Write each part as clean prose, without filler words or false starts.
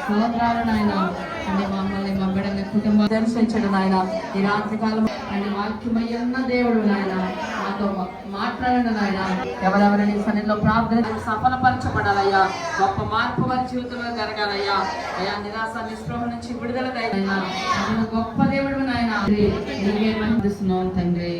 స్తోత్రాలు నాయన. అంటే మమ్మల్ని మా బిడ్డని కుటుంబం దర్శించడం నాయన. ఈ రాత్రి కాలం అంటే వాక్యమయ్యన్న దేవుడు నాయన మాతో మాట్లాడండి నాయన. ఎవరెవరిని సన్నిధిలో ప్రార్థన సఫలపరచబడాలయ్యా. గొప్ప మార్పు వారి జీవితంలో జరగాలయ్యా. అయ్యా నిరాశ నిస్పృహ నుంచి విడుదల దయనైనా గొప్ప దేవుడు నాయన. నీకే మహిస్తున్నాం తండ్రి.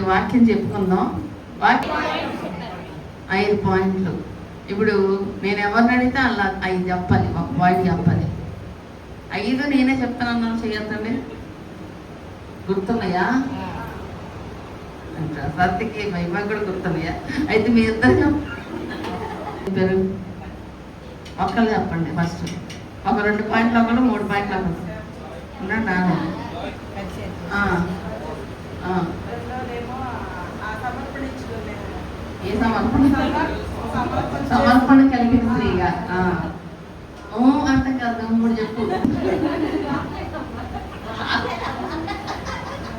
వాక్యం చెప్పుకుందాం. వాక్యం 5 పాయింట్లు. ఇప్పుడు నేను ఎవరిని అడిగితే అలా 5 చెప్పాలి, ఒక పాయింట్ చెప్పాలి. 5 నేనే చెప్తానన్నా చేయొద్దండి. గుర్తున్నాయా? అంటే సత్యకి మహిమ కూడా గుర్తున్నాయా? అయితే మీ ఇద్దరు చెప్పారు. ఒకళ్ళు చెప్పండి ఫస్ట్. ఒక 2 పాయింట్లు ఒకళ్ళు, 3 పాయింట్లు ఒకళ్ళు. ఉన్నాడా? ఏ సమర్పణ కలిగిన స్త్రీగా అంటే కదా. ఇప్పుడు చెప్పు,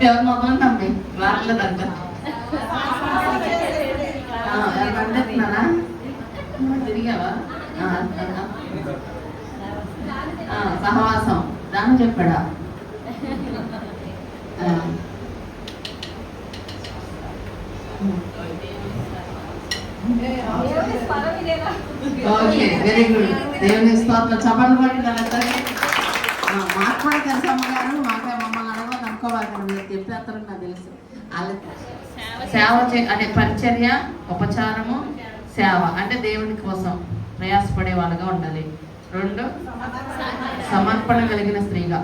ఎవరు మొదలంటే రావట్లేదంట. ఎవరంటే చెప్తున్నారా? తిరిగావా? సహవాసం దాన్ని చెప్పాడా? Okay, very good. దేవుని స్తోత్రం. చపలు పడి మాకు కూడా తెలుసు అమ్మగారు. మాకే మమ్మల్ని అడగదు అనుకోవాలి. మీరు చెప్పేస్తారని నాకు తెలుసు. సేవ అంటే పరిచర్య, ఉపచారము, సేవ అంటే దేవుని కోసం ప్రయాసపడే వాళ్ళగా ఉండాలి. 2 సమర్పణ కలిగిన స్త్రీగా.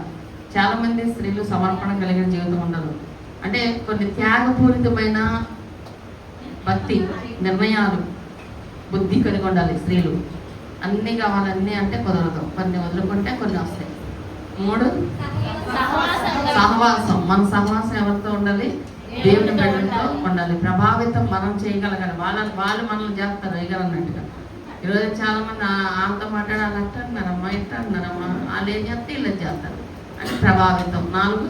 చాలా మంది స్త్రీలు సమర్పణ కలిగిన జీవితం ఉండదు. అంటే కొన్ని త్యాగపూరితమైన భక్తి నిర్ణయాలు, బుద్ధి కలిగి ఉండాలి స్త్రీలు. అన్నీ కావాలన్నీ అంటే కుదరదు. కొన్ని వదులుకుంటే కొన్ని వస్తాయి. 3 సహవాసం. మన సహవాసం ఎవరితో ఉండాలి? దేవుని బిడ్డలతో ఉండాలి. ప్రభావితం మనం చేయగలగాలి. వాళ్ళు మనల్ని చేస్తారు ఎగరన్నట్టుగా. ఈరోజు చాలా మంది ఆమెతో మాట్లాడాలి అంటున్నారమ్మా, ఇట్లా అంటున్నారమ్మా, వాళ్ళు ఏం చేస్తే వీళ్ళు చేస్తారు అంటే ప్రభావితం. 4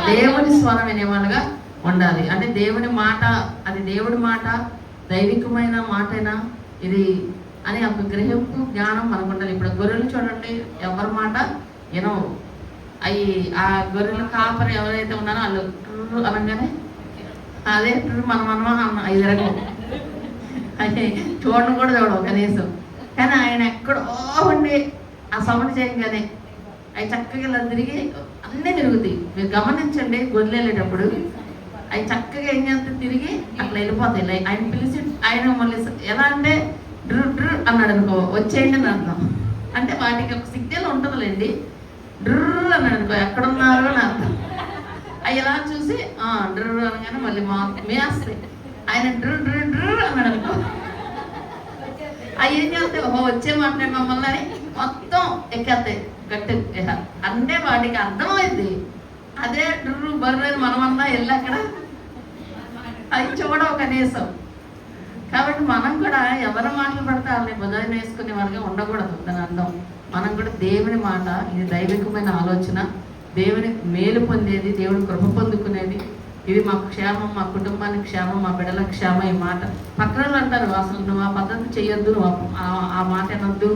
దేవుని స్వరం వినేవాళ్ళుగా ఉండాలి. అంటే దేవుని మాట, అది దేవుడి మాట, దైవికమైన మాటైనా ఇది అని ఒక గ్రహింపు జ్ఞానం మనకు ఉండాలి. ఇప్పుడు గొర్రెలు చూడండి, ఎవరి మాట వినవు. అవి ఆ గొర్రెల కాపరి ఎవరైతే ఉన్నారో వాళ్ళు అనగానే అదే మనం 5 రకం అయితే చూడడం కూడా చూడవు కనీసం. కానీ ఆయన ఎక్కడో ఉండి ఆ సౌండ్ చేయగానే అవి చక్కగా ఇలా తిరిగి అన్నీ తిరుగుతాయి. మీరు గమనించండి, గొర్రెలు వెళ్ళేటప్పుడు అవి చక్కగా ఏం చేస్తే తిరిగి అట్లా వెళ్ళిపోతాయి. ఆయన పిలిచి ఆయన మళ్ళీ ఎలా అంటే డ్రు డ్రు అన్నాడు అనుకో, వచ్చేయండి అని అర్థం. అంటే వాటికి ఒక సిగ్నల్ ఉంటుందిలేండి. డ్రు అన్నాడు అనుకో, ఎక్కడున్నారు అని అర్థం. అవి ఎలా చూసి డ్రు అనగానే మళ్ళీ మేస్తాయి. ఆయన డ్రు డ్రు డ్రు అన్నాడు అనుకో, అవి ఏం చేస్తాయి, వచ్చే మాట్లాడి మమ్మల్ని అని మొత్తం ఎక్కేస్తాయి గట్టి. అంటే వాటికి అర్థమైంది. అదే డ్రు బర్రెలు మనమన్నా వెళ్ళి అక్కడ అవి చూడవు కనీసం. కాబట్టి మనం కూడా ఎవరి మాటలు పడితే వాళ్ళని భుజాన్ని వేసుకునే వాళ్ళగా ఉండకూడదు. దాని అర్థం మనం కూడా దేవుని మాట, ఇది దైవికమైన ఆలోచన, దేవుని మేలు పొందేది, దేవుని కృప పొందుకునేది, ఇది మా క్షేమం, మా కుటుంబానికి క్షేమం, మా బిడ్డల క్షేమం. ఈ మాట పక్కన అంటారు, అసలు నువ్వు ఆ పద్ధతి చేయొద్దు, నువ్వు ఆ మాట అనొద్దు,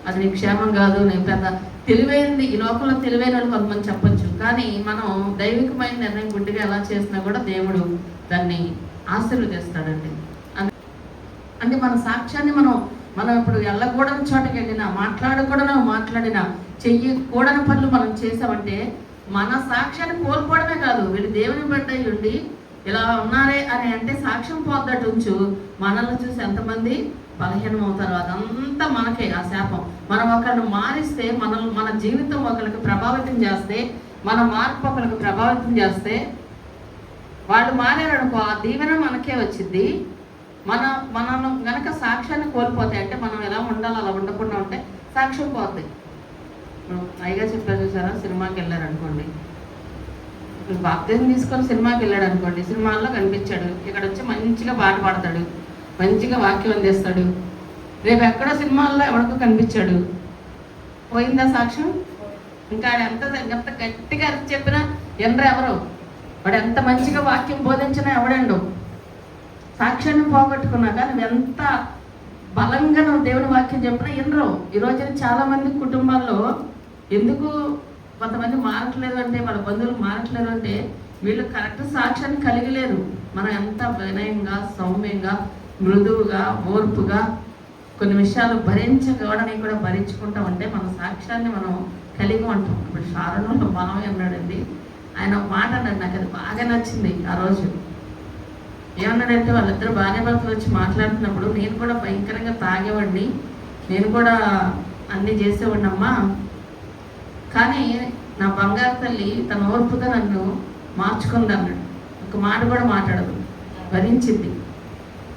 అది నీ క్షేమం కాదు, నీ పెద్ద తెలివైనది. ఈ లోకంలో తెలివైన వాళ్ళు కొంతమంది చెప్పొచ్చు, కానీ మనం దైవికమైన నిర్ణయం గుడ్డిగా ఎలా చేసినా కూడా దేవుడు దాన్ని ఆశీర్వదిస్తాడండి. అంటే మన సాక్ష్యాన్ని మనం ఇప్పుడు వెళ్ళకూడని చోటకి వెళ్ళినా, మాట్లాడినా, చెయ్యకూడని పనులు మనం చేసామంటే మన సాక్ష్యాన్ని కోల్పోవడమే కాదు, వీళ్ళు దేవుని బిడ్డ ఉండి ఇలా ఉన్నారే అని అంటే సాక్ష్యం పోద్దట్టు ఉంచు, మనల్ని చూసి ఎంతమంది బలహీనం అవుతారు. అదంతా మనకే ఆ శాపం. మనం ఒకరిని మారిస్తే, మన జీవితం ఒకరికి ప్రభావితం చేస్తే, మన మార్పు ఒకరికి ప్రభావితం చేస్తే, వాళ్ళు మారారనుకో ఆ దీవెన మనకే వచ్చింది. మనం గనక సాక్ష్యాన్ని కోల్పోతాయి అంటే మనం ఎలా ఉండాలి అలా ఉండకుండా ఉంటే సాక్ష్యం పోతాయి. పైగా చెప్పారు చూసారా, సినిమాకి వెళ్ళారనుకోండి, బాప్తిజం తీసుకొని సినిమాకి వెళ్ళాడు అనుకోండి, సినిమాల్లో కనిపించాడు, ఇక్కడ వచ్చి మంచిగా పాట పాడతాడు, మంచిగా వాక్యం అందిస్తాడు, రేపు ఎక్కడో సినిమాల్లో ఎవరికో కనిపించాడు, పోయిందా సాక్ష్యం? ఇంకా ఎంత గట్టిగా చెప్పినా ఎనరు ఎవరు, వాడు ఎంత మంచిగా వాక్యం బోధించినా ఎవడండు, సాక్ష్యాన్ని పోగొట్టుకున్నా. కానీ ఎంత బలంగా నువ్వు దేవుని వాక్యం చెప్పినా ఎనరు. ఈ రోజున చాలా మంది కుటుంబాల్లో ఎందుకు కొంతమంది మారట్లేదు అంటే, వాళ్ళ బంధువులు మారట్లేదు అంటే వీళ్ళు కరెక్ట్ సాక్ష్యాన్ని కలిగలేరు. మనం ఎంత వినయంగా, సౌమ్యంగా, మృదువుగా, ఓర్పుగా కొన్ని విషయాలు భరించగవడానికి కూడా భరించుకుంటామంటే మన సాక్ష్యాన్ని మనం కలిగి ఉంటాం. ఇప్పుడు శారణంలో మామయ్య అన్నాడండి, ఆయన ఒక మాట అన్నాడు, నాకు అది బాగా నచ్చింది ఆ రోజు. ఏమన్నాడంటే, వాళ్ళిద్దరు భార్య భర్తలు వచ్చి మాట్లాడుతున్నప్పుడు, నేను కూడా భయంకరంగా తాగేవాడిని, నేను కూడా అన్నీ చేసేవాడిని అమ్మా, కానీ నా బంగారు తల్లి తన ఓర్పుగా నన్ను మార్చుకుంది అన్నాడు. ఒక మాట కూడా మాట్లాడదు, భరించింది.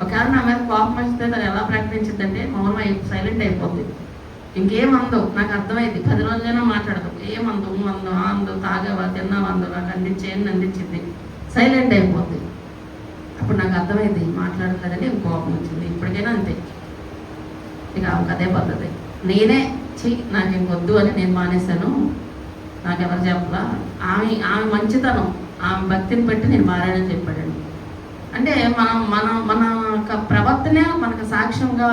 ఒకవేళ నా మీద కోపం వస్తే తను ఎలా ప్రకటించిందంటే మౌనం సైలెంట్ అయిపోద్ది, ఇంకేమందో నాకు అర్థమైంది. 10 రోజులైనా మాట్లాడదు, ఏమందో అందో, తాగేవా, తిన్నావందో, నాకు అందించింది, సైలెంట్ అయిపోద్ది. అప్పుడు నాకు అర్థమైంది మాట్లాడలేదని కోపం వచ్చింది. ఇప్పటికైనా అంతే, ఇక ఆమెకు అదే పద్ధతి. నేనే నాకు ఇంకొద్దు అని నేను మానేశాను, నాకెవరు చెప్పలా. ఆమె మంచితనం, ఆమె భక్తిని బట్టి నేను మారానని చెప్పాడండి. అంటే మన ప్రవర్తనే మనకు సాక్ష్యంగా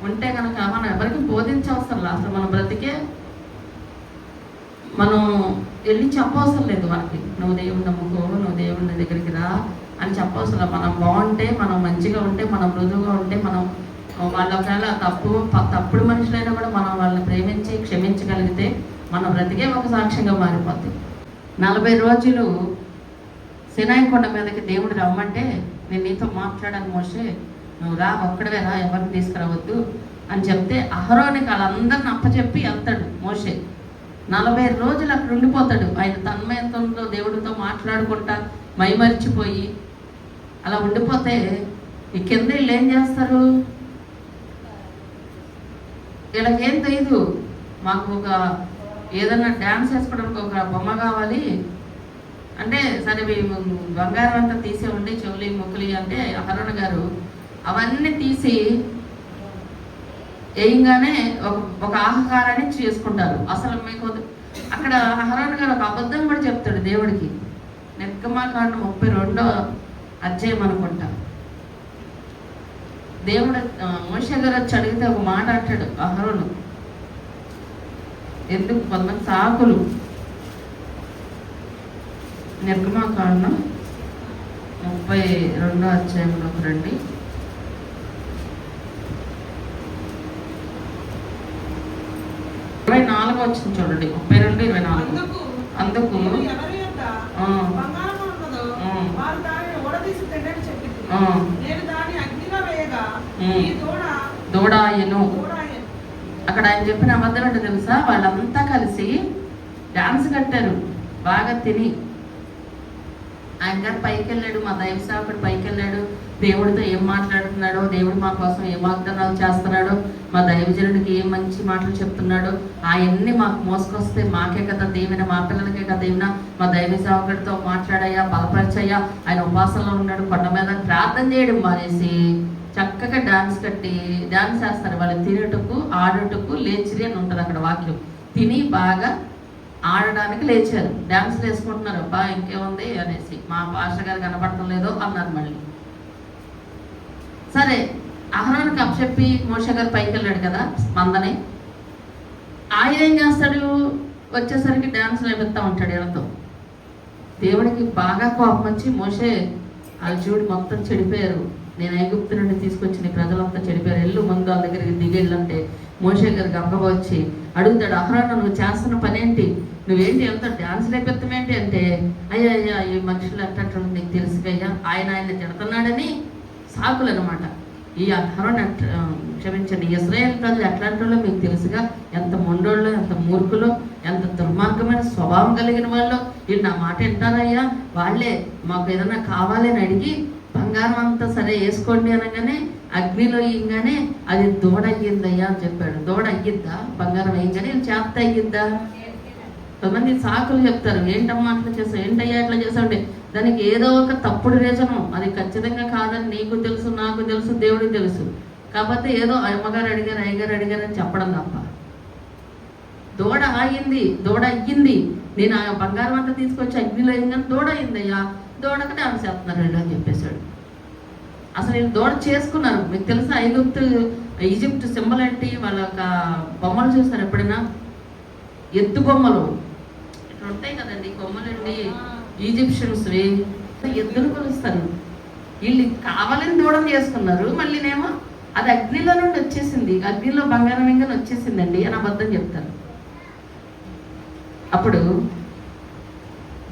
ఉంటే కనుక మనం ఎవరికి బోధించవసరం లేదు. అసలు మన బ్రతికే మనం వెళ్ళి చెప్పవసరం లేదు వాళ్ళకి, నువ్వు దేవుని నమ్ముకో, నువ్వు దేవుని దగ్గరికి రా అని చెప్పవసరం. మనం బాగుంటే, మనం మంచిగా ఉంటే, మనం మృదువుగా ఉంటే, మనం వాళ్ళ ఒకవేళ తప్పుడు మనుషులైనా కూడా మనం వాళ్ళని ప్రేమించి క్షమించగలిగితే మన బ్రతికే ఒక సాక్ష్యంగా మారిపోతుంది. 40 రోజులు సినాయి కొండ మీదకి దేవుడు రమ్మంటే, నేను నీతో మాట్లాడాను మోషే, నువ్వు రా, ఒక్కడవే రా, ఎవరిని తీసుకురావద్దు అని చెప్తే అహరోనికి వాళ్ళందరిని అప్పచెప్పి వెళ్తాడు మోషే. 40 రోజులు అక్కడ ఉండిపోతాడు. ఆయన తన్మయంతో దేవుడితో మాట్లాడుకుంటా మైమరిచిపోయి అలా ఉండిపోతే ఈ కింద వీళ్ళు ఏం చేస్తారు? వీళ్ళకేం తెలియదు, మాకు ఒక ఏదన్నా డ్యాన్స్ వేసుకోవడానికి ఒక బొమ్మ కావాలి అంటే, సరే బంగారం అంతా తీసే ఉండి చెవులి ముక్కులి అంటే అహరోన్ గారు అవన్నీ తీసి వేయంగానే ఒక ఆహారాన్ని చేసుకుంటారు. అసలు మీకు అక్కడ అహరోన్ గారు ఒక అబద్ధం కూడా చెప్తాడు దేవుడికి. నిర్గమాకాండం 32వ అధ్యాయం అనుకుంటా. దేవుడు మోషే గారు వచ్చి అడిగితే ఒక మాట అంటాడు అహరోను, ఎందుకు కొంతమంది సాకులు. నిర్గమాకాండం 32వ అధ్యాయంలోకి రండి. వచ్చింది చూడండి, 32-24. అందుకు దూడాయను. అక్కడ ఆయన చెప్పిన అబద్ధం ఏంటో తెలుసా? వాళ్ళంతా కలిసి డాన్స్ కట్టారు బాగా తిని. ఆయన గారు పైకి వెళ్ళాడు, మా దైవ సేవకుడు పైకి వెళ్ళాడు, దేవుడితో ఏం మాట్లాడుతున్నాడో, దేవుడు మా కోసం ఏం వాగ్దానాలు చేస్తున్నాడో, మా దైవజనుడికి ఏం మంచి మాటలు చెప్తున్నాడో అవన్నీ మాకు మోసుకొస్తే మాకే కదా దీవెన, మా పిల్లలకే కదా దీవెన. మా దైవ సేవకుడితో మాట్లాడయ్యా, బలపరిచయ్యా, ఆయన ఉపాసనలో ఉన్నాడు, కొండ మీద ప్రార్థన చేయడం మానేసి చక్కగా డాన్స్ కట్టి డాన్స్ చేస్తారు. వాళ్ళు తినేటకు ఆడటకు లేచిరి అని ఉంటుంది అక్కడ వాక్యం. తిని బాగా ఆడడానికి లేచారు, డాన్స్లు వేసుకుంటున్నారు. అబ్బా ఇంకేముంది అనేసి, మా పాస్టర్ గారు కనపడటం లేదో అన్నారు. మళ్ళీ సరే అహరోనుకి అప్పచెప్పి మోషే గారు పైకి వెళ్ళాడు కదా మందని. ఆయన ఏం చేస్తాడు, వచ్చేసరికి డ్యాన్స్ లేపిస్తూ ఉంటాడు వీళ్ళతో. దేవుడికి బాగా కోపం వచ్చి మోషే వాళ్ళు చూడు మొత్తం చెడిపోయారు, నేను ఐగుప్తు నుండి తీసుకొచ్చిన ప్రజలంతా చెడిపోయారు, ఎల్లు ముందు వాళ్ళ దగ్గరికి దిగెళ్ళంటే మోషే గారు గంగ వచ్చి అడుగుతాడు, అహరోను నువ్వు చేస్తున్న పని ఏంటి, నువ్వేంటి ఎంత డ్యాన్స్ లేపెత్తమేంటి అంటే, అయ్యా అయ్యా ఈ మనుషులు ఎట్లా నీకు తెలుసుకయ్యా, ఆయన తిడుతున్నాడని సాకులు అనమాట. ఈ అహరోను క్షమించండి, ఇశ్రాయేల్ ప్రజలు ఎట్లాంటి వాళ్ళు మీకు తెలుసుగా, ఎంత మొండోళ్ళు, ఎంత మూర్ఖులు, ఎంత దుర్మార్గమైన స్వభావం కలిగిన వాళ్ళు, వీళ్ళు నా మాట వింటారయ్యా, వాళ్ళే మాకు ఏదైనా కావాలని అడిగి బంగారం అంతా సరే వేసుకోండి అనగానే అగ్నిలో వేయగానే అది దూడ అయ్యిందయ్యా అని చెప్పాడు. దూడ అయ్యిద్దా? బంగారం వేయగానే చేత అయ్యిద్దా? కొంతమంది సాకులు చెప్తారు, ఏంటమ్మా అట్లా చేసావు, ఏంటయ్యా అట్లా చేసావు, దానికి ఏదో ఒక తప్పుడు రీజను, అది ఖచ్చితంగా కాదని నీకు తెలుసు, నాకు తెలుసు, దేవుడికి తెలుసు. కాకపోతే ఏదో అమ్మగారు అడిగారు, అయ్యగారు అడిగారు అని చెప్పడం తప్ప. దూడ ఆగింది, దూడ అయ్యింది, నేను ఆ బంగారం అంతా తీసుకొచ్చి అగ్నిలో వేయగానే దూడ అయ్యిందయ్యా, దూడకు డాన్స్ చేస్తున్నారు వీళ్ళు అని చెప్పేశాడు. అసలు వీళ్ళు దూడ చేసుకున్నారు. మీకు తెలుసా ఈజిప్ట్ సింబల్ ఏంటి? వాళ్ళ యొక్క బొమ్మలు చూస్తారు ఎప్పుడైనా? ఎద్దు బొమ్మలు ఇట్లా ఉంటాయి కదండి బొమ్మలండి, ఈజిప్షియన్స్వి ఎద్దును కొలుస్తారు. వీళ్ళు కావాలని దూడం చేసుకున్నారు, మళ్ళీనేమో అది అగ్నిలో నుండి వచ్చేసింది, అగ్నిలో బంగారం ఇంకా వచ్చేసిందండి అని అబద్ధం చెప్తారు. అప్పుడు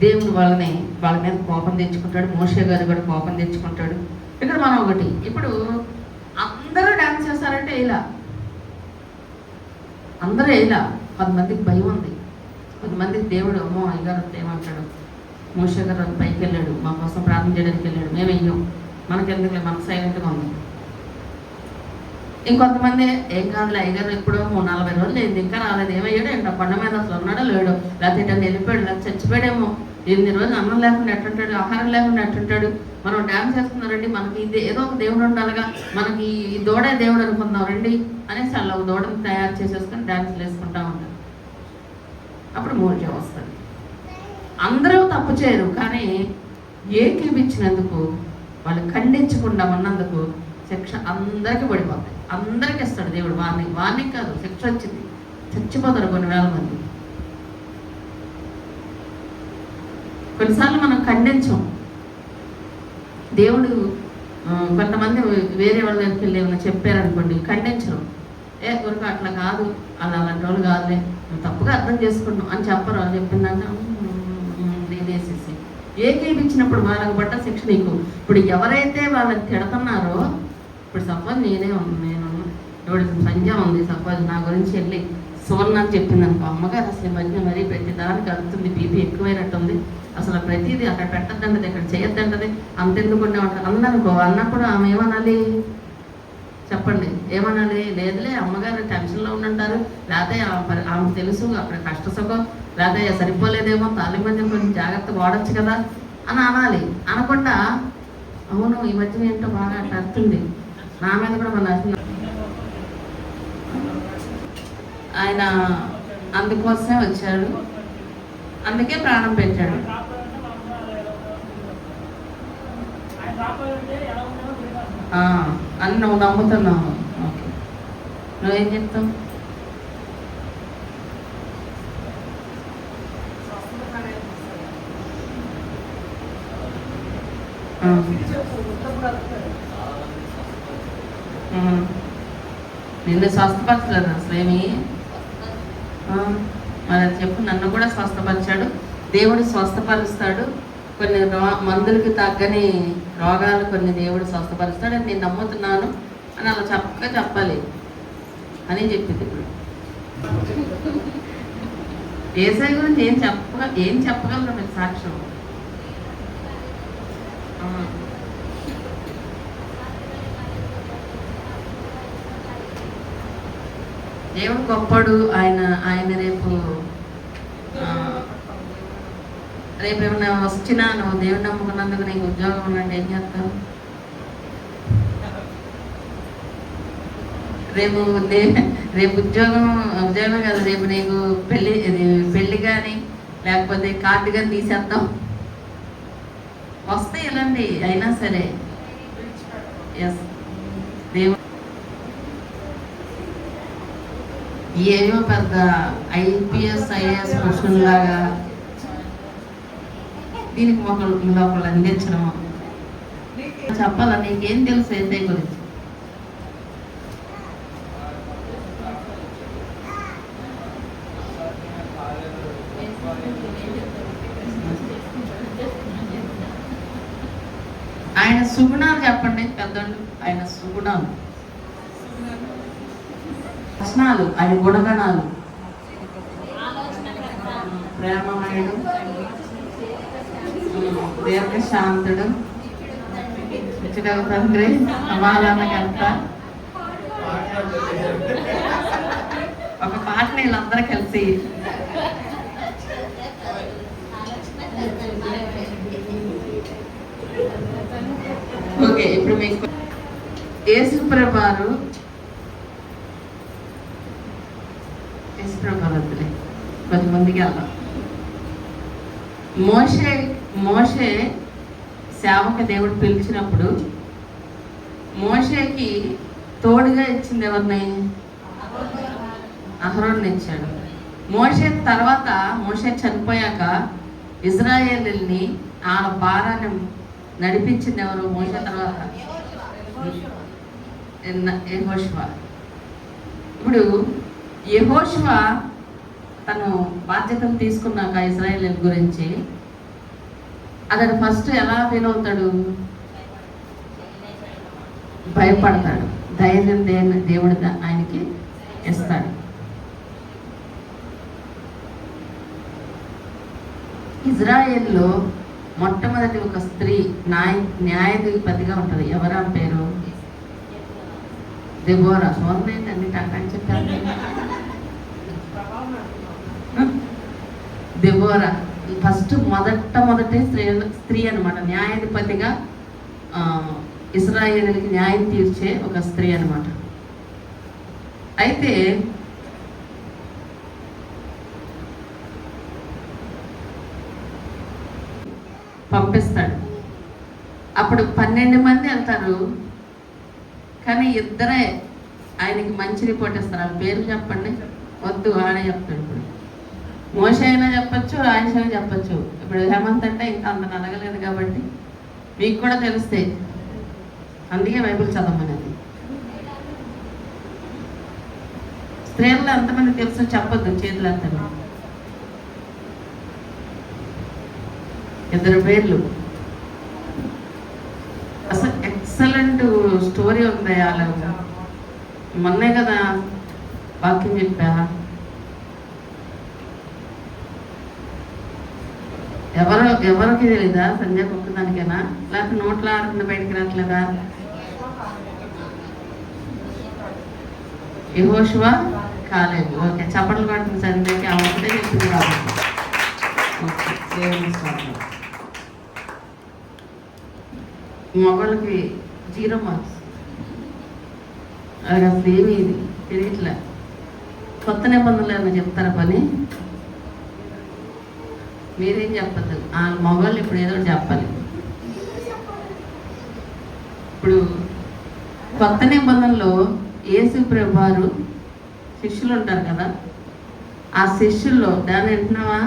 దేవుడు వాళ్ళ మీద కోపం తెచ్చుకుంటాడు, మోషే గారు కూడా కోపం తెచ్చుకుంటాడు. ఇక్కడ మనం ఒకటి, ఇప్పుడు అందరూ డాన్స్ చేస్తారంటే ఇలా అందరూ ఇలా, కొంతమందికి భయం ఉంది, కొంతమందికి దేవుడు అమ్మో అయ్యగారు ఏమంటాడు, మోషే గారు పైకి వెళ్ళాడు, మా కోసం ప్రార్థన చేయడానికి వెళ్ళాడు, మేము వెయ్యం, మనకెందుకు మనకు సైలెంట్గా ఉంది. ఇంకొంతమంది ఏం కాదులే, అయ్యగారు ఎప్పుడో 40 రోజులు ఏంది ఇంకా రాలేదు, ఏమయ్యాడు ఏంటో కొండ మీద అసలు ఉన్నాడో లేడు, లేకపోతే ఇటని వెళ్ళిపోయాడు, లేకపోతే చచ్చిపోయాడేమో, 8 రోజులు అన్నం లేకుండా ఎట్టుంటాడు, ఆహారం లేకుండా ఎట్టుంటాడు. మనం డ్యాన్స్ చేస్తున్నారండి, మనకి ఇది ఏదో ఒక దేవుడు ఉండాలిగా, మనకి ఈ దూడే దేవుడు అనుకుందాం రండి అనేసి అలా ఒక దూడను తయారు చేసేసుకొని డ్యాన్స్లు వేసుకుంటా ఉంటారు. అప్పుడు మోషే వస్తుంది. అందరూ తప్పు చేయరు, కానీ ఏకీపించినందుకు, వాళ్ళు ఖండించకుండా ఉన్నందుకు శిక్ష అందరికీ పడిపోతాయి. అందరికీ ఇస్తాడు దేవుడు వార్నింగ్ కాదు, శిక్ష వచ్చింది, చచ్చిపోతారు కొన్ని వేల మంది. కొన్నిసార్లు మనం ఖండించం. దేవుడు కొంతమంది వేరే వాళ్ళ దగ్గరికి వెళ్ళి ఏమైనా చెప్పారనుకోండి, ఖండించరు. కొరకు అట్లా కాదు, అలాంటి వాళ్ళు కాదులే, నువ్వు తప్పుగా అర్థం చేసుకున్నావు అని చెప్పరు. అని చెప్పిందంటే నేనేసేసి ఏకీపించినప్పుడు వాళ్ళకి పడ్డ శిక్ష నీకు. ఇప్పుడు ఎవరైతే వాళ్ళని తిడుతున్నారో, ఇప్పుడు సపోజ్ నేను ఇప్పుడు సంధ్య ఉంది, సపోజ్ నా గురించి వెళ్ళి సువర్ణ అని చెప్పింది అనుకో, అమ్మగారు అసలు మధ్య మరీ ప్రతి దానికి అడుగుతుంది, బీపీ ఎక్కువైనట్టుంది, అసలు ప్రతిదీ అక్కడ పెట్టద్దంటది, ఇక్కడ చేయొద్దంటది, అంతెందుకుంటే ఉంటుంది అందనుకో. అన్నప్పుడు ఆమె ఏమనాలి చెప్పండి, ఏమనాలి? లేదులే అమ్మగారు టెన్షన్లో ఉండంటారు, లేకపోతే ఆమెకు తెలుసు అక్కడ కష్ట సుఖం, లేకపోతే సరిపోలేదేమో, తాలి మధ్య కొంచెం జాగ్రత్తగా వాడచ్చు కదా అని అనాలి. అనకుండా అవును ఈ మధ్య ఏంటో బాగా అట్లా అర్థంది, నా మీద కూడా మన ఆయన అందుకోసమే వచ్చాడు, అందుకే ప్రాణం పెట్టాడు. అని నువ్వు నమ్ముతున్నావు. ఓకే, నువ్వేం చెప్తావు? నిన్ను స్వస్థపరచలేదు అసలు ఏమి? మరి చెప్పు, నన్ను కూడా స్వస్థపరిచాడు దేవుడు, స్వస్థపరుస్తాడు. కొన్ని మందులకి తగ్గని రోగాలు కొన్ని దేవుడు స్వస్థపరుస్తాడు అని నేను నమ్ముతున్నాను అని అలా చక్కగా చెప్పాలి అని చెప్పింది. ఇప్పుడు యేసయ్య గురించి ఏం చెప్పగలరు మీరు సాక్ష్యం? దేవుడు గొప్పడు. ఆయన రేపు ఏమైనా వచ్చినా నువ్వు దేవుడు నమ్ముకున్నందుకు నీకు ఉద్యోగం ఉన్నట్టు ఏం చేస్తావు? రేపు ఉద్యోగం కాదు, రేపు నీకు పెళ్ళి కానీ లేకపోతే కార్డు కానీ తీసేద్దాం. వస్తాయి ఎలాంటి అయినా సరే. ఎస్, దేవుడు ఏమో పెద్ద ఐపీఎస్ ఐఏఎస్ క్వశ్చన్ లాగా దీనికి ఒకళ్ళు అందించడం. చెప్పాలా, నీకేం తెలుసు ఏసై గురించి? ఆయన సుగుణాలు చెప్పండి పెద్దోళ్ళు. ఆయన సుగుణాలు, లక్షణాలు, ఆయన గుణగణాలు. ప్రేమమయుడు, దీర్ఘశాంతుడు, తండ్రి, సమాధానకర్త. ఒక పాట వీళ్ళందరూ కలిసి ఓకే. ఇప్పుడు మీకు యేసుప్రభువారు కొంతమందికి వెళ్దాం. మోషే సేవక దేవుడు పిలిచినప్పుడు మోషేకి తోడుగా ఇచ్చింది ఎవరిని? అహరోన్ని ఇచ్చాడు. మోషే చనిపోయాక ఇజ్రాయేలుని ఆ భారాన్ని నడిపించింది ఎవరు? మోషే తర్వాత యెహోషువ. ఇప్పుడు యెహోషువ తను బాధ్యతను తీసుకున్నాక ఇజ్రాయేల్ గురించి అతను ఫస్ట్ ఎలా ఫీల్ అవుతాడు? భయపడతాడు. ధైర్యం దేవుడు ఆయనకి ఇస్తాడు. ఇజ్రాయెల్లో మొట్టమొదటి ఒక స్త్రీ న్యాయాధిపతిగా ఉంటుంది. ఎవరా పేరు? దెబోరా. సోదరులు అన్ని టంటాన్ని చెప్పారు. దెబోరా ఫస్ట్ మొదటి స్త్రీ అనమాట. న్యాయాధిపతిగా ఇశ్రాయేలుకి న్యాయం తీర్చే ఒక స్త్రీ అనమాట. అయితే పంపిస్తాడు. అప్పుడు 12 మంది వెళ్తారు, కానీ ఇద్దరే ఆయనకి మంచి రిపోర్ట్ ఇస్తారు. ఆ పేరు చెప్పండి. వద్దు, ఆడే చెప్తాడు. ఇప్పుడు మోషే అయినా చెప్పచ్చు, ఆయిష అయినా చెప్పచ్చు. ఇప్పుడు హేమంత్ అంటే ఇంకా అంత అడగలేదు కాబట్టి మీకు కూడా తెలిస్తే, అందుకే బైబిల్ చదవమనేది. స్త్రీల్లో ఎంతమంది తెలుసు చెప్పొద్దు, చేతులు ఎంతమంది. 2 పేర్లు. అసలు ఎక్సలెంట్ స్టోరీ ఉంది. వాళ్ళు మొన్నే కదా వాక్యం చెప్పా. ఎవరికి తెలీదా? సంధ్య ఒక్కదానికేనా? లేకపోతే నోట్లో ఆడకుండా బయటకు రావట్లేదా? యెహోషువ, కాలేబు. ఓకే, చప్పట్లు కొడుతుంది సంధ్యకి. ఆ ఒకటే చెప్తుంది కాబట్టి. ఓకే, దేవుని స్వామి. మగవాళ్ళకి 0 మార్క్స్. అది అసలు ఏమి తెలియట్లే. కొత్త నిబంధనలు ఏమైనా చెప్తారా పని? మీరేం చెప్పద్దు. ఆ మగవాళ్ళు ఇప్పుడు ఏదో చెప్పాలి. ఇప్పుడు కొత్త నిబంధనలో యేసు ప్రభువారు శిష్యులు ఉంటారు కదా, ఆ శిష్యుల్లో దాన్ని వింటున్నావా?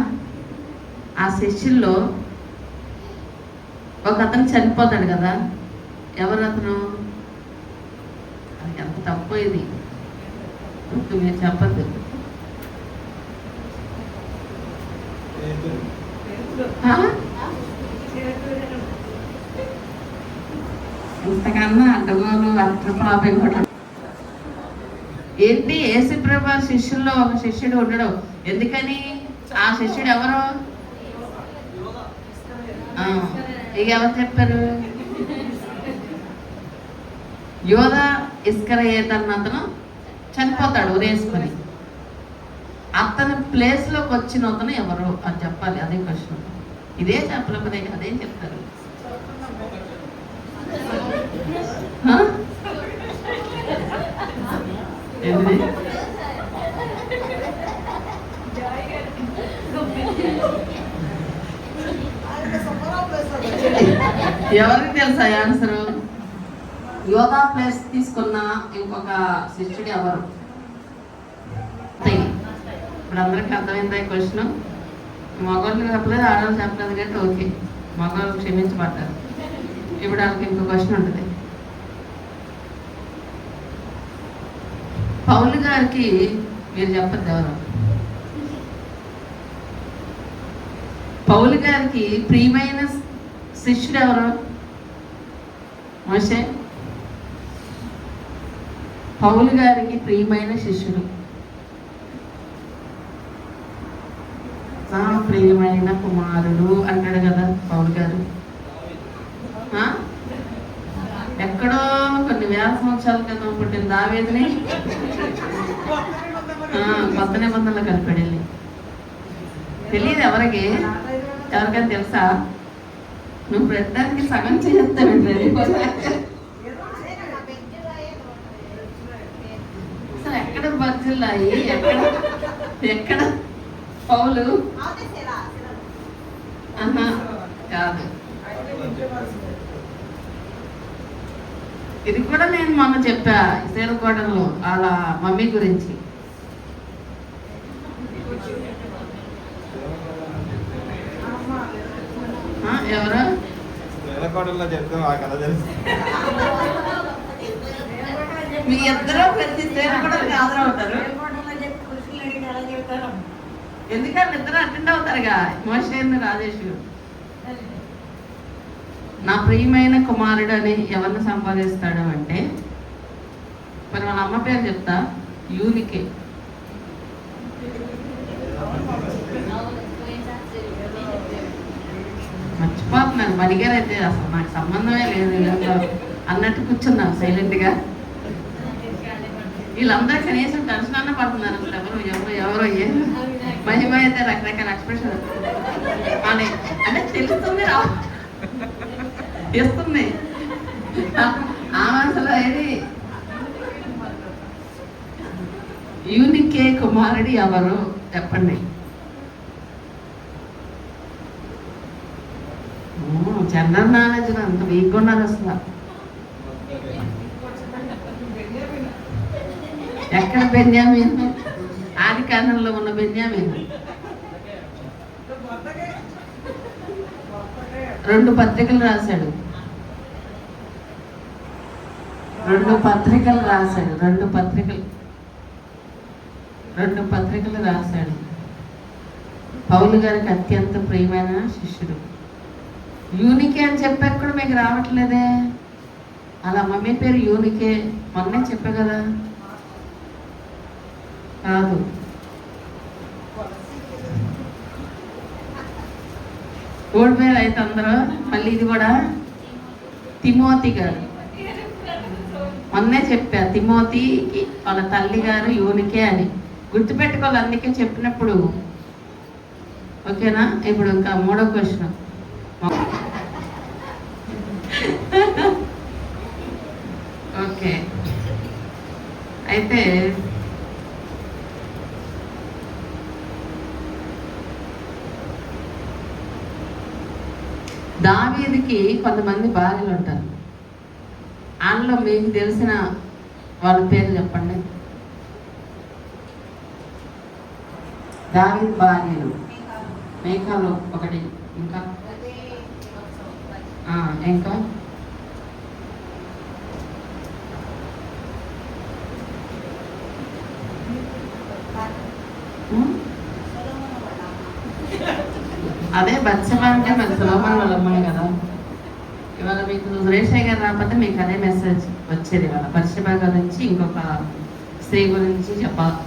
ఆ శిష్యుల్లో ఒక అతను చనిపోతాడు కదా. ఎవరు అతను? అది ఎంత తప్పు ఇది, మీరు చెప్పద్దు. ఇంతకన్నా అడ్డగోలు అర్థపాపం కూడా ఏంటి? యేసు ప్రభువు శిష్యుల్లో ఒక శిష్యుడు ఉండడం. ఎందుకని? ఆ శిష్యుడు ఎవరు? ఇక ఎవరు చెప్పారు? యోధా ఇస్కరియోతు అన్న అతను చనిపోతాడు ఉరేసుకొని. అతని ప్లేస్లోకి వచ్చిన అతను ఎవరు అని చెప్పాలి. అదే క్వశ్చన్. ఇదే చెప్పలేకపోతే అదేం చెప్తారు? ఎవరికి తెలుసా ఆన్సరు? యోధా ప్లేస్ తీసుకున్న ఇంకొక శిష్యుడు ఎవరు? ఇప్పుడు అందరికీ అర్థమైందా ఈ క్వశ్చన్? మగవాళ్ళు చెప్పలేదు, ఆడవాళ్ళు చెప్పలేదు కాబట్టి ఓకే, మగవాళ్ళు క్షమించబడ్డారు. ఇప్పుడు వాళ్ళకి ఇంకో క్వశ్చన్ ఉంటుంది. పౌలు గారికి మీరు చెప్పద్దు ఎవరు? పౌలు గారికి ప్రియమైన శిష్యుడు ఎవరు? మోషే. పౌలు గారికి ప్రియమైన శిష్యుడు, నా ప్రియమైన కుమారుడు అంటాడు కదా పౌలు గారు. ఎక్కడో కొన్ని వేల సంవత్సరాల క్రితం పుట్టిన దావీదుని కొత్త నిబంధనలు కలిపాడు. తెలియదు ఎవరికి? ఎవరికైనా తెలుసా? నువ్వు పెట్టడానికి సగం చేస్తావు. అసలు ఎక్కడ బర్జిల్లాయి, ఎక్కడ పౌలు? కాదు, ఇది కూడా నేను మొన్న చెప్పా శ్రీలకోటలో వాళ్ళ మమ్మీ గురించి. ఎవరు? మీ ఇద్దరు ప్రతి శ్రీలకోటకి హాజరవుతారు. ఎందుకంటే ఇద్దరు అటెండ్ అవుతారుగా, మోషే రాజేష్. నా ప్రియమైన కుమారుడు అని ఎవరిని సంపాదిస్తాడు అంటే, మరి వాళ్ళ అమ్మ పేరు చెప్తా, యూనికే. మర్చిపోతున్నాను, మడిగారైతే అసలు నాకు సంబంధమే లేదు అన్నట్టు కూర్చున్నాను సైలెంట్గా. వీళ్ళందరూ కనీసం టెన్షన్ అన్న పడుతున్నారు. అసలు ఎవరు మహిమ అయితే రకరకాల ఎక్స్ప్రెషన్ అని అంటే తెలుస్తుంది, ఇస్తుంది ఆమె. అసలు ఏది యూనికే కుమారుడు ఎవరు చెప్పండి? జనరల్ నాలెడ్జ్ అంత వీక్గా ఉన్నది అసలు. ఎక్కడ బెన్యామీన్? ఆది కాండంలో ఉన్న బెన్యామీన్. 2 పత్రికలు రాశాడు. 2 పత్రికలు రాశాడు. 2 పత్రికలు రాశాడు. పౌలు గారికి అత్యంత ప్రియమైన శిష్యుడు. యూనికే అని చెప్పాక కూడా మీకు రావట్లేదే. అలా మమ్మీ పేరు యూనికే, మొన్నే చెప్పా కదా. కాదు, ఓడి పేరు అయితే అందరూ. మళ్ళీ ఇది కూడా తిమోతి గారు. మొన్నే చెప్పా తిమోతికి వాళ్ళ తల్లి గారు యూనికే అని గుర్తుపెట్టుకోవాలి. అందుకే చెప్పినప్పుడు ఓకేనా? ఇప్పుడు ఇంకా 3వ క్వశ్చన్. ఓకే, అయితే దావీదుకి కొంతమంది భార్యలు ఉంటారు. అందులో మీకు తెలిసిన వాళ్ళ పేరు చెప్పండి. దావీదు భార్యలు మేకాలు ఒకటి, ఇంకా ఇంకా అదే బత్సెబా అంటే మరి సొలొమోను వాళ్ళ అమ్మాయి కదా. ఇవాళ మీకు సురేషయ్య గారు రాకపోతే మీకు అదే మెసేజ్ వచ్చేది. ఇవాళ బత్సెబా గురించి ఇంకొక స్త్రీ గురించి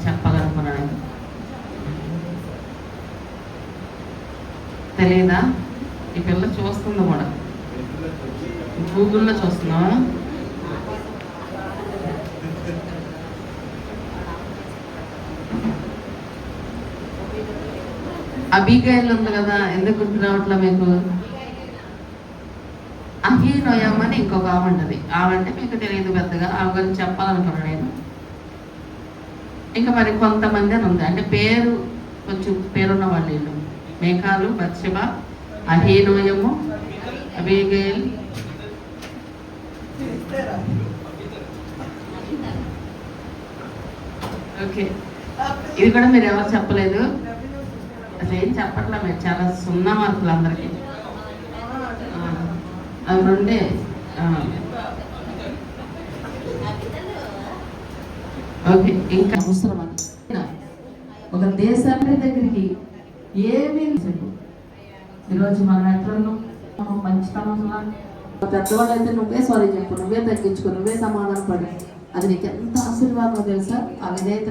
చెప్పాలనుకున్నాను. తెలియదా? ఈ పిల్ల చూస్తుంది కూడా, గూగుల్లో చూస్తున్నావా? అబీగైల్ ఉంది కదా, ఎందుకు గుర్తు రావట్లా మీకు? అహీనోయమ్ అని ఇంకొక ఆమె ఉంటుంది. ఆమె మీకు తెలియదు పెద్దగా, ఆమె గురించి చెప్పాలనుకున్నాను నేను. ఇంకా మరి కొంతమంది అని ఉంది, అంటే పేరు కొంచెం పేరున్న వాళ్ళు వీళ్ళు. మేకాలు, బత్షెబా, అహీనోయము, అబీగైల్, ఓకే. ఇది కూడా మీరు ఎవరు చెప్పలేదు, అసలు ఏం చెప్పట్లే. మీరు చాలా 0 మార్కులు అందరికీ. అవి రెండే. ఓకే, ఇంకా అవసరం అని ఒక దేశాన్ని దగ్గరికి ఏమీ ఈరోజు మనం ఎట్లన్నాం, మంచితనంలా పెద్దవాళ్ళు అయితే నువ్వే సారీ చెప్పు, నువ్వే తగ్గించుకో, నువ్వే సమాధానం పడు. అది నీకు ఎంత ఆశీర్వాదం తెలుసా? ఆ విధేయత